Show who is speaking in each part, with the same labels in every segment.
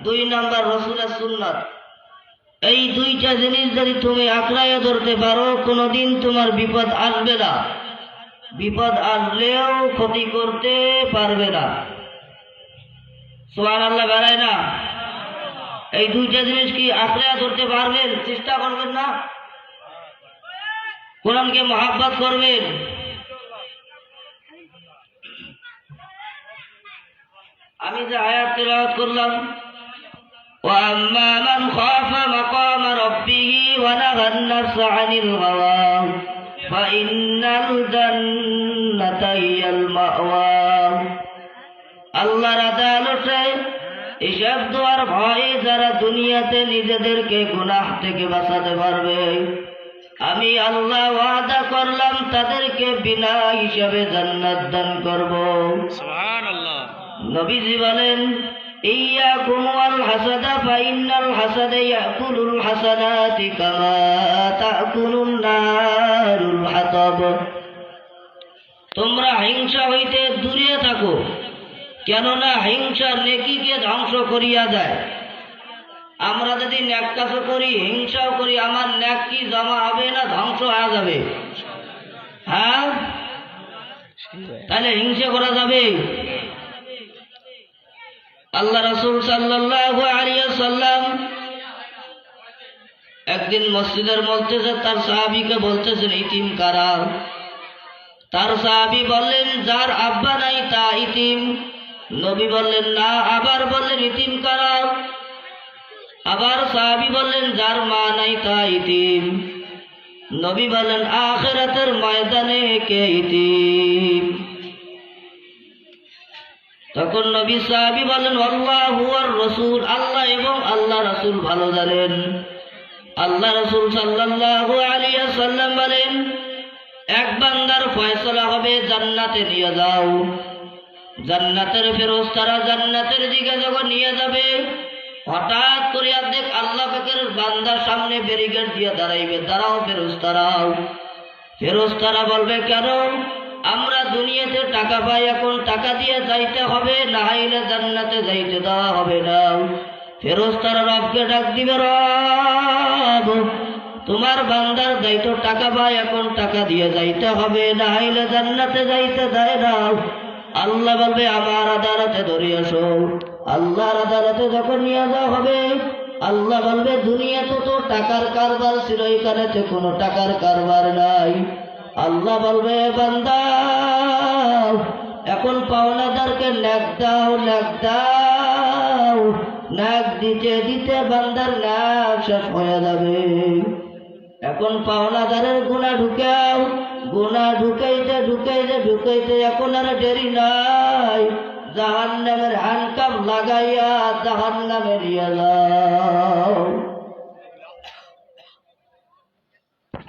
Speaker 1: দুই নাম্বার রাসূলের সুন্নাত। এই দুইটা জিনিস যদি তুমি আঁকড়াইয়া ধরতে পারো, কোনোদিন তোমার বিপদ আসবে না, বিপদ আসলেও ক্ষতি করতে পারবে না। সুবহানাল্লাহ বেড়ায় না? এই দুইটা জিনিস কি আঁকড়াইয়া ধরতে পারবেন? চেষ্টা করবেন না? কোরআনকে মহাব্বত করবেন। আমি যে আয়াত তেলাওয়াত করলাম, وَأَمَّا مَنْ خَافَ مَقَامَ رَبِّهِ وَنَهَى النَّفْسَ عَنِ الْهَوَى فَإِنَّ الْجَنَّةَ هِيَ الْمَأْوَى। আল্লাহর আদালতে এসব দোয়ার ভয়ে যারা দুনিয়াতে নিজেদেরকে গুনাহ থেকে বাঁচাতে পারবে, আমি আল্লাহ ওয়াদা করলাম তাদেরকে বিনা হিসাবে জান্নাত দান করব। সুবহানাল্লাহ। নবীজি বলেন, ইয়াকুম ওয়াল হাসাদা ফাইন্নাল হাসাদা ইয়াকুলুল হাসানাতি কামা তাকুলুন নারুল হাতাব। তোমরা হিংসা হইতে দূরে থাকো, কেননা হিংসা নেকিকে ধ্বংস করিয়া যায়। আমরা যদি ন্যাক কাজ করি, হিংসাও করি, আমার ন্যাক কি জমা হবে না ধ্বংস হয়ে যাবে? হ্যাঁ, তাহলে হিংসা করা যাবে? আল্লাহ রাসূল সাল্লাল্লাহু আলাইহি ওয়াসাল্লাম একদিন মসজিদের মধ্যে তার সাহাবীকে বলতেছেন, ইতিম কারা? তার সাহাবী বললেন, যার আব্বা নাই তা ইতিম। নবী বললেন না। আবার বললেন, ইতিম কারা? আবার সাহাবী বললেন, যার মা নাই তা ইতিম। নবী বললেন, আখিরাতের ময়দানে কে ইতিম? তখন নবী সাহাবী বলেন, আল্লাহু ওয়ার রাসূল, আল্লাহ এবং আল্লাহ রাসূল ভালো জানেন। আল্লাহ রাসূল সাল্লাল্লাহু আলাইহি ওয়াসাল্লাম বলেন, এক বান্দার ফয়সালা হবে জান্নাতে নিয়ে যাও। জান্নাতের ফেরেশতারা জান্নাতের দিকে যখন নিয়ে যাবে, হঠাৎ করে দেখ আল্লাহ পাকের বান্দার সামনে ব্যারিকেড দিয়ে দাঁড়াইবে, দাঁড়াও ফেরেশতারাও। ফেরেশতারা বলবে, কেন? আমরা দুনিয়াতে টাকা পাই, এখন টাকা দিয়ে যাইতে হবে, না হইলে জান্নাতে যাইতে দেওয়া হবে না। ফেরেশতারা রবকে ডাক দিবে, রব তোমার বান্দার যাইতো টাকা পাই, এখন টাকা দিয়ে যাইতে হবে, না হইলে জান্নাতে যাইতে দেয় না। আল্লাহ বলবে, আমার আদালতে ধরে আসো। আল্লাহর আদালতে যখন নিয়ে যাওয়া হবে, আল্লাহ বলবে, দুনিয়াতে তো টাকার কারবার ছিল, এখানেতে কোনো টাকার কারবার নাই। আল্লাহ বলবে, বান্দা এখন পাওনাদারকে ন্যাক দাও, ন্যাক দাও। ন্যাক দিতে দিতে বান্দার ন্যাক শেষ হয়ে যাবে। এখন পাওনাদারের গুনাহ ঢুকাও, গুনাহ ঢুকাইতে ঢুকাইতে ঢুকাইতে এখন আর দেরি নাই, জাহান্নামের হানকাম লাগাইয়া জাহান্নামে নিয়ে যাও।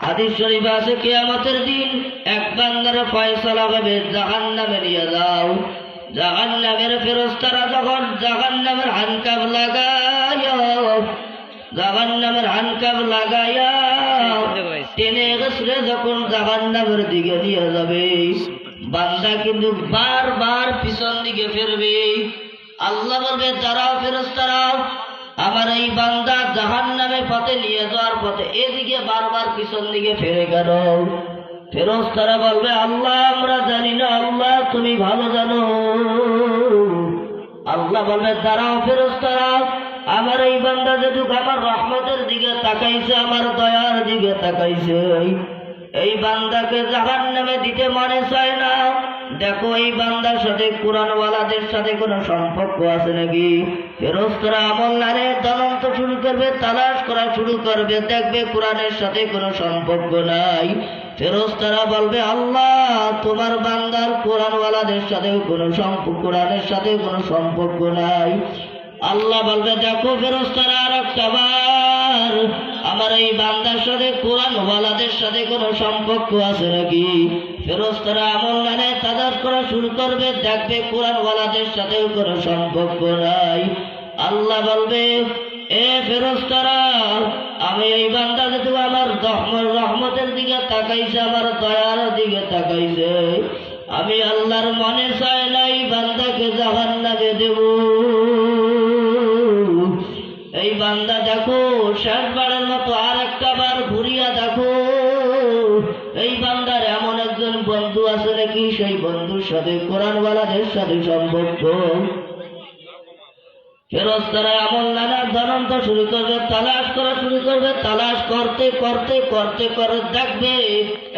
Speaker 1: হাদিস শরীফে আছে, কিয়ামতের দিন এক বান্দার ফয়সালা হবে জাহান্নামে নিয়ে যাও। জাহান্নামের ফেরেশতারা যখন জাহান্নামের হানকাম লাগাইয়া, জাহান্নামের হানকাম লাগাইয়া টেনে গেছে যখন জাহান্নামের দিকে নিয়ে যাবে, বান্দা কিন্তু বারবার পিছন দিকে ফিরবে। আল্লাহ বলবে, দাঁড়াও ফেরেশতারা, আমার এই বান্দা জাহান্নামে পথে নিয়ে যাওয়ার পথে এদিকে বারবার পিছন দিকে ফিরে গেল। ফেরেশতারা বলবে, আল্লাহ আমরা জানি না, আল্লাহ তুমি ভালো জানো। আল্লাহ বলবে, দাঁড়াও ফেরেশতারা, আমার এই বান্দা যেটুকু আমার রহমতের দিকে তাকাইছে, আমার দয়ার দিকে তাকাইছে, এই বান্দাকে জাহান্নামে দিতে মনে চায় না। দেখো এই বান্দার সাথে কোরআনওয়ালাদের সাথে কোনো সম্পর্ক আছে নাকি? ফেরেশতারা আমলনামে তদন্ত শুরু করবে, তালাশ করা শুরু করবে, দেখবে কোরআনের সাথে কোনো সম্পর্ক নাই। ফেরেশতারা বলবে, আল্লাহ তোমার বান্দার কোরআনওয়ালাদের সাথে কোনো সম্পর্ক, কোরআনের সাথে কোনো সম্পর্ক নাই। আল্লাহ বলবে, দেখো ফেরেশতারা আর একটাবার আমার এই বান্দার সাথে কোরআনওয়ালাদের সাথে কোনো সম্পর্ক আছে নাকি? ফেরেশতারা আমলনামে তালাশ করা শুরু করবে, দেখবে কোরআনওয়ালাদের সাথেও কোনো সম্পর্ক নাই। আল্লাহ বলবে, এ ফেরেশতারা, আমি এই বান্দা যেহেতু আমার রহমতের দিকে তাকাইছে, আমার দয়ার দিকে তাকাইছে, আমি আল্লাহর মনে চাই নাই বান্দাকে জাহান্নামে দেব। এই বান্দা দেখো শেষবারের মতো আর একটা বার ঘুরিয়া দেখো এই বান্দার এমন একজন বন্ধু আছে নাকি সেই বন্ধুর সাথে কোরআনওয়ালাদের সাথে সম্পর্ক। ফেরেশতারা এমন নানা তদন্ত শুরু করবে, তালাশ করা শুরু করবে, তালাশ করতে করতে করতে করে দেখবে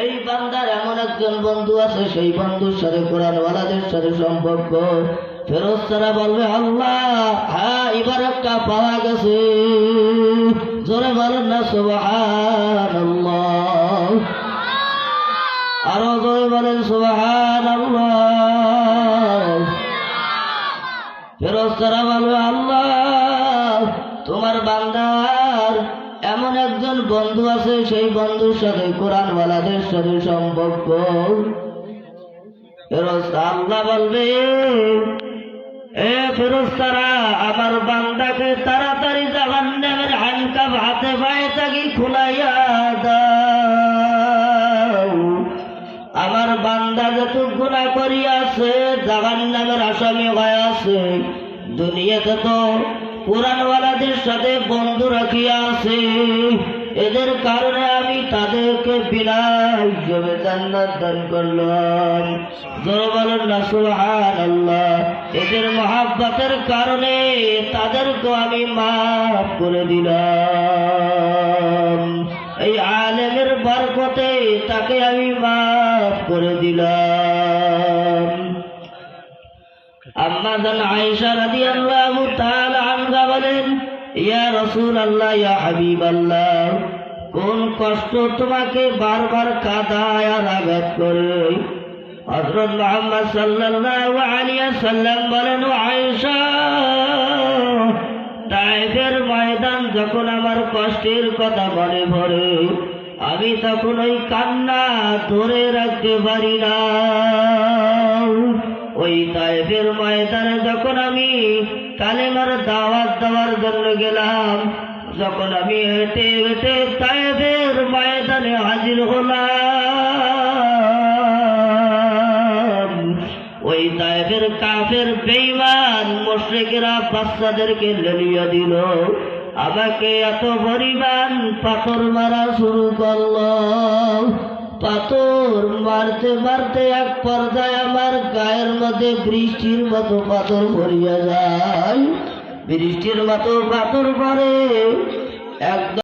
Speaker 1: এই বান্দার এমন একজন বন্ধু আছে সেই বন্ধুর সাথে কোরআনওয়ালাদের সাথে সম্পর্ক। ফেরেশতারা বলবে আল্লাহ, হ্যাঁ এবার একটা পাওয়া গেছে। জোরে বলেন না সুবহানাল্লাহ, আরো জোরে বলেন সুবহানাল্লাহ। ফেরেশতারা বলবে আল্লাহ, তোমার বান্দার এমন একজন বন্ধু আছে সেই বন্ধুর সাথে কোরআনওয়ালাদের সাথে সম্পর্ক। ফেরেশতা আল্লাহ বলবে, এ ফেরেশতারা আমার বান্দাকে তাড়াতাড়ি জাহান্নামের হানকাফ হাতে পায়ে থাকি খুলাইয়া দাও। আমার বান্দা যত গুনাহ করিয়াছে জাহান্নামের আসামি হয়ে আছে, দুনিয়াতে তো কোরআনওয়ালাদের সাথে বন্ধু রাখিয়া আছে, এদের কারণে আমি তাদেরকে বিনা হিসেবে জান্নাত দান করলাম। জোরে বলেন না সুবহানাল্লাহ। এদের মহাব্বতের কারণে তাদেরকে আমি মাফ করে দিলাম, এই আলেমের বরকতে তাকে আমি মাফ করে দিলাম। আম্মা জান আয়েশা রাদিয়াল্লাহু তাআলা আনহা বলেন, ইয়া রাসূলুল্লাহ, ইয়া হাবিবাল্লাহ, কোন কষ্ট তোমাকে বারবার কাঁদায় আর আঘাত করে? হযরত মুহাম্মদ সাল্লাল্লাহু আলাইহি ওয়াসাল্লাম বলেন, আয়েশা, তায়েফের ময়দান যখন আমার কষ্টের কথা মনে পড়ে আমি তখন ওই কান্না ধরে রাখতে পারি না। ওই তায়েফের ময়দানে যখন আমি কালেমার দাওয়াত দেওয়ার জন্য গেলাম, যখন আমি হেঁটে হেঁটে তায়েফের ময়দানে হাজির হলাম, ওই তায়েফের কাফের বেঈমান মুশরিকরা বাচ্চাদেরকে লেলিয়ে দিল, আমাকে এত পরিমাণ পাথর মারা শুরু করলো। পাথর মারতে মারতে এক পর্যায়ে আমার গায়ের মধ্যে বৃষ্টির মতো পাথর পড়িয়া যায়, বৃষ্টির মতো পাথর পড়ে একদম